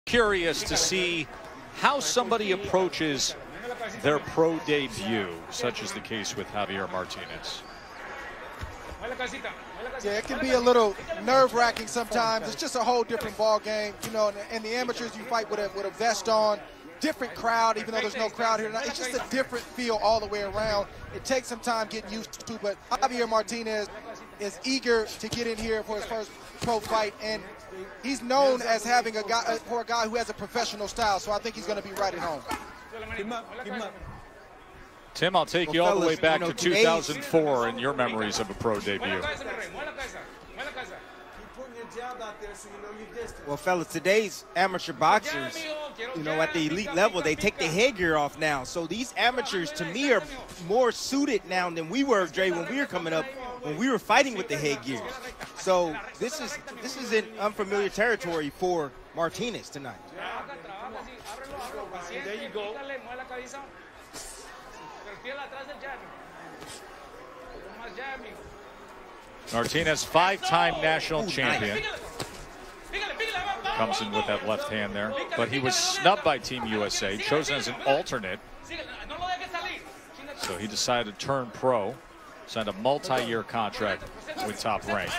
Curious to see how somebody approaches their pro debut, such as the case with Javier Martinez. Yeah, it can be a little nerve-wracking sometimes. It's just a whole different ball game. You know, in the amateurs, you fight with a vest on, different crowd, even though there's no crowd here tonight. It's just a different feel all the way around. It takes some time getting used to, but Javier Martinez is eager to get in here for his first pro fight, and he's known as having a guy who has a professional style, so I think he's going to be right at home. Tim, I'll take you all the way back to 2004 in your memories of a pro debut. Well, fellas, today's amateur boxers, you know, at the elite level, they take the headgear off now. So these amateurs, to me, are more suited now than we were, Dre, when we were coming up, when we were fighting with the headgears. So this is in unfamiliar territory for Martinez tonight. There you go. Martinez, five-time national champion. Comes in with that left hand there. But he was snubbed by Team USA, chosen as an alternate. So he decided to turn pro, signed a multi-year contract with Top Rank.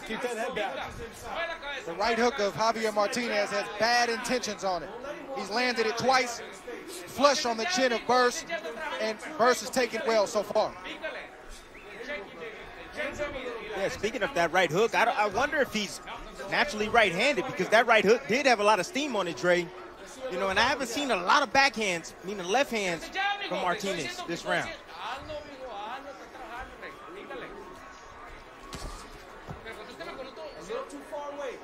Keep that head back. The right hook of Javier Martinez has bad intentions on it. He's landed it twice, flush on the chin of Burst, and Burst is taking well so far. Yeah, speaking of that right hook, I wonder if he's naturally right-handed, because that right hook did have a lot of steam on it, Dre. You know, and I haven't seen a lot of backhands, meaning left hands, from Martinez this round. A little too far away.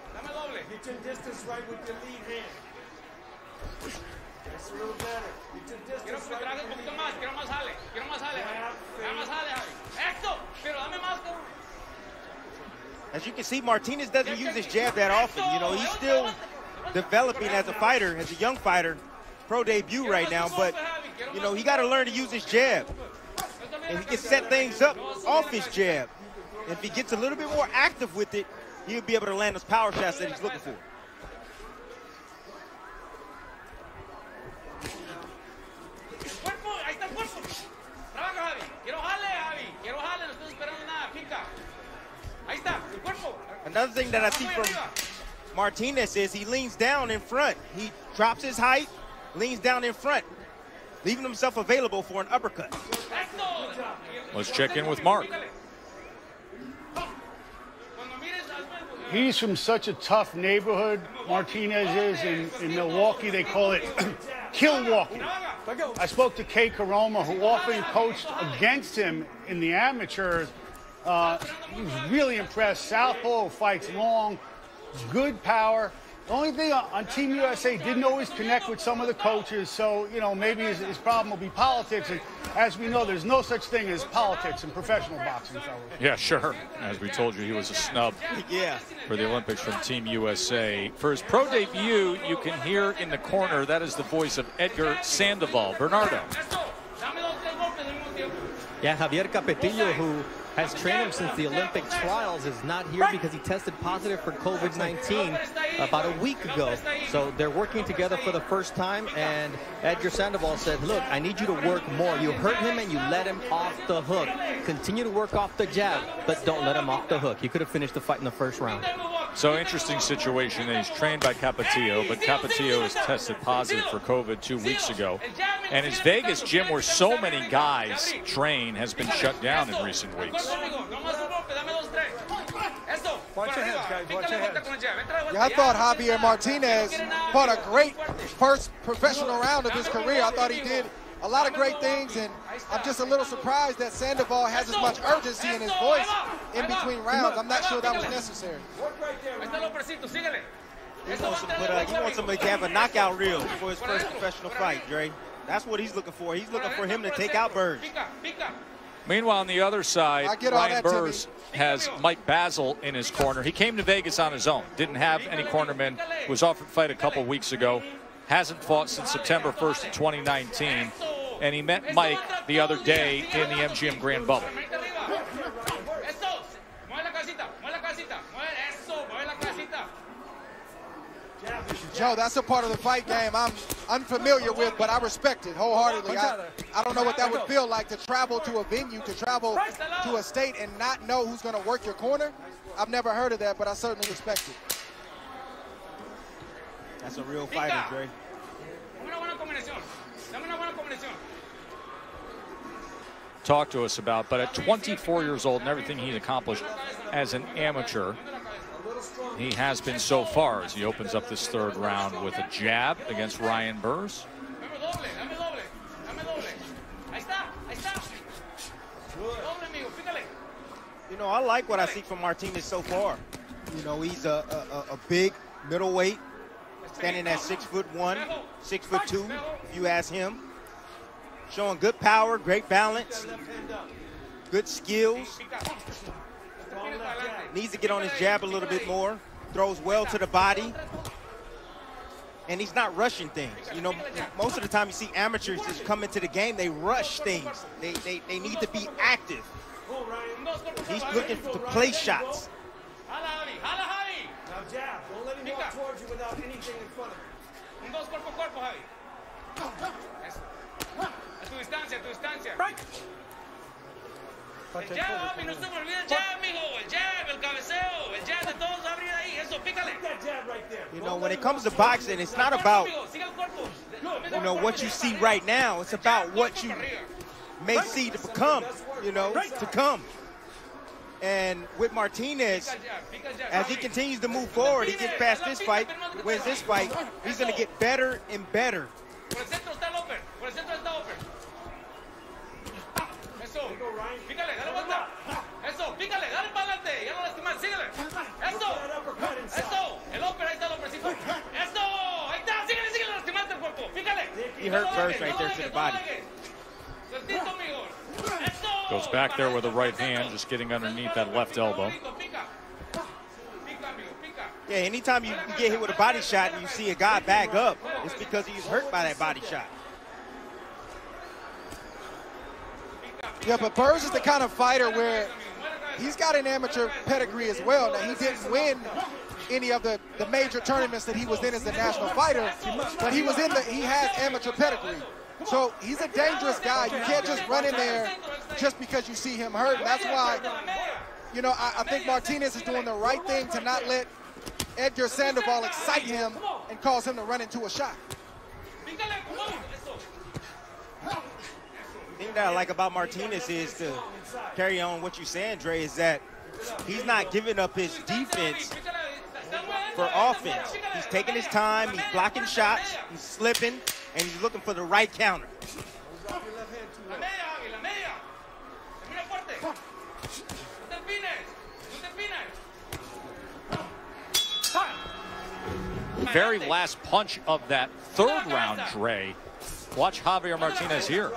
Get your distance right with your lead hand. That's a little better. Get your distance right with your As you can see, Martinez doesn't use his jab that often. You know, he's still developing as a fighter, as a young fighter, pro debut right now, but, you know, he got to learn to use his jab. And he can set things up off his jab. If he gets a little bit more active with it, he'll be able to land those power shots that he's looking for. Another thing that I see from Martinez is he leans down in front. He drops his height, leans down in front, leaving himself available for an uppercut. Let's check in with Mark. He's from such a tough neighborhood, Martinez is. In Milwaukee, they call it Kilwaukee. I spoke to Kay Caroma, who often coached against him in the amateurs. He was really impressed. Southpaw, fights long, good power. The only thing on Team USA, didn't always connect with some of the coaches, so, you know, maybe his problem will be politics. And as we know, there's no such thing as politics in professional boxing, fellas. Yeah, sure. As we told you, he was a snub for the Olympics from Team USA. For his pro debut, you can hear in the corner, that is the voice of Edgar Sandoval. Bernardo. Yeah, Javier Capetillo, who has trained him since the Olympic trials, is not here because he tested positive for COVID-19 about a week ago. So they're working together for the first time, and Edgar Sandoval said, look, I need you to work more. You hurt him and you let him off the hook. Continue to work off the jab, but don't let him off the hook. He could have finished the fight in the first round. So interesting situation. He's trained by Capetillo, but Capetillo has tested positive for COVID 2 weeks ago. And his Vegas gym, where so many guys train, has been shut down in recent weeks. Watch your heads, guys. Watch your heads. Yeah, I thought Javier Martinez fought a great first professional round of his career. I thought he did a lot of great things, and I'm just a little surprised that Sandoval has as much urgency in his voice in between rounds. I'm not sure that was necessary. He wants somebody to have a knockout reel for his first professional fight, Dre. That's what he's looking for. He's looking for him to take out Burrs. Meanwhile, on the other side, Ryan Burrs has Mike Basil in his corner. He came to Vegas on his own. Didn't have any cornermen. Was offered a fight a couple weeks ago. Hasn't fought since September 1st of 2019. And he met Mike the other day in the MGM Grand Bubble. Joe, that's a part of the fight game I'm unfamiliar with, but I respect it wholeheartedly. I don't know what that would feel like to travel to a venue, to travel to a state and not know who's going to work your corner. I've never heard of that, but I certainly respect it. That's a real fighter, Dre. Talk to us about, but at 24 years old and everything he's accomplished as an amateur, he has been so far as he opens up this third round with a jab against Ryan Burrs. You know, I like what I see from Martinez so far. You know, he's a big middleweight, standing at 6'1", 6'2", if you ask him. Showing good power, great balance, good skills. Needs to get on his jab a little bit more. Throws well to the body. And he's not rushing things. You know, most of the time you see amateurs just come into the game, they rush things. They need to be active. He's looking to play shots. Now jab. Don't let him walk towards you without anything in front of him. Cuerpo a cuerpo, Javi. A tu distancia. Right. El jab, Javi, no se me olvide el jab, mijo. El jab, el cabeceo, el jab de todos abrir ahí. Eso, pícale. That jab right there. You know, when it comes to boxing, it's not about, you know, what you see right now. It's about what you may see to become, you know, to come. And with Martinez, as he continues to move forward, he gets past this fight, wins this fight, he's going to get better and better. He hurt Burrs right there to the body. Goes back there with the right hand, just getting underneath that left elbow. Yeah, anytime you get hit with a body shot and you see a guy back up, it's because he's hurt by that body shot. Yeah, but Burrs is the kind of fighter where he's got an amateur pedigree as well. Now, he didn't win any of the major tournaments that he was in as a national fighter, but he has amateur pedigree. So he's a dangerous guy. You can't just run in there just because you see him hurt. And that's why, you know, I think Martinez is doing the right thing to not let Edgar Sandoval excite him and cause him to run into a shot. The thing that I like about Martinez is, to carry on what you're saying, Dre, is that he's not giving up his defense for offense. He's taking his time, he's blocking shots, he's slipping, and he's looking for the right counter. Very last punch of that third round, Dre. Watch Javier Martinez here.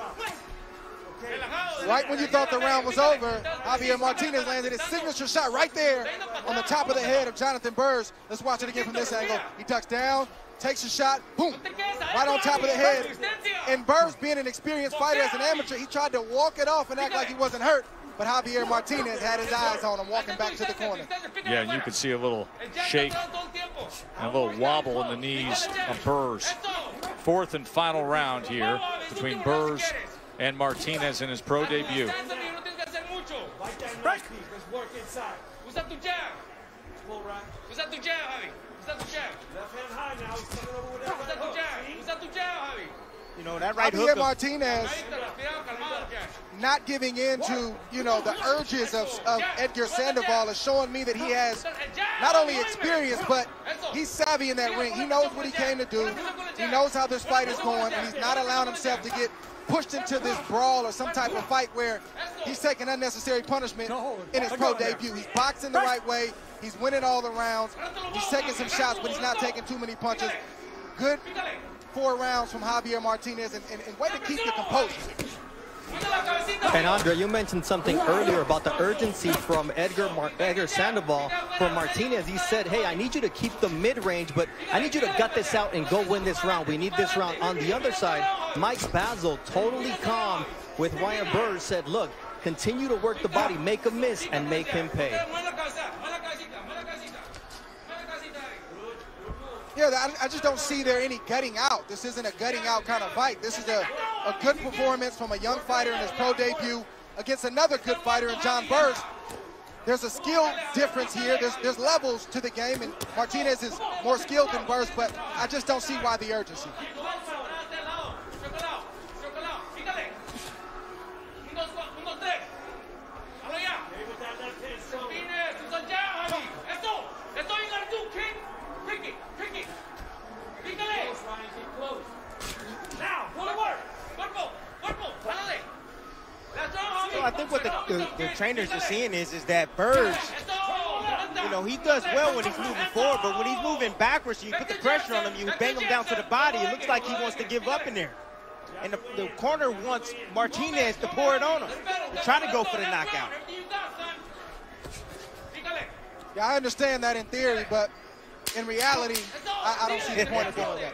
Right when you thought the round was over, Javier Martinez landed his signature shot right there on the top of the head of Jonathan Burrs. Let's watch it again from this angle. He ducks down, takes a shot, boom, right on top of the head. And Burrs, being an experienced fighter as an amateur, he tried to walk it off and act like he wasn't hurt. But Javier Martinez had his eyes on him walking back to the corner. Yeah, and you could see a little shake and a little wobble in the knees of Burrs. Fourth and final round here between Burrs and Martinez in his pro debut. You know, that right hook. Javier Martinez not giving in to, you know, the urges of Edgar Sandoval is showing me that he has not only experience, but he's savvy in that ring. He knows what he came to do. He knows how this fight is going, and he's not allowing himself to get pushed into this brawl or some type of fight where he's taking unnecessary punishment in his pro debut. He's boxing the right way. He's winning all the rounds. He's taking some shots, but he's not taking too many punches. Good 4 rounds from Javier Martinez, and way to keep your composure. And Andre, you mentioned something earlier about the urgency from Edgar Sandoval for Martinez. He said, hey, I need you to keep the mid-range, but I need you to gut this out and go win this round. We need this round. On the other side, Mike Basil, totally calm with Ryan Burrs, said, look, continue to work the body, make him miss, and make him pay. Yeah, I just don't see there any gutting out. This isn't a gutting out kind of fight. This is a good performance from a young fighter in his pro debut against another good fighter in John Burrs. There's a skill difference here. There's levels to the game, and Martinez is more skilled than Burrs, but I just don't see why the urgency. So I think what the trainers are seeing is that Burrs, you know, he does well when he's moving forward, but when he's moving backwards, you put the pressure on him, you bang him down to the body, it looks like he wants to give up in there. And the corner wants Martinez to pour it on him, trying to go for the knockout. Yeah, I understand that in theory, but in reality, I don't see the point of doing that.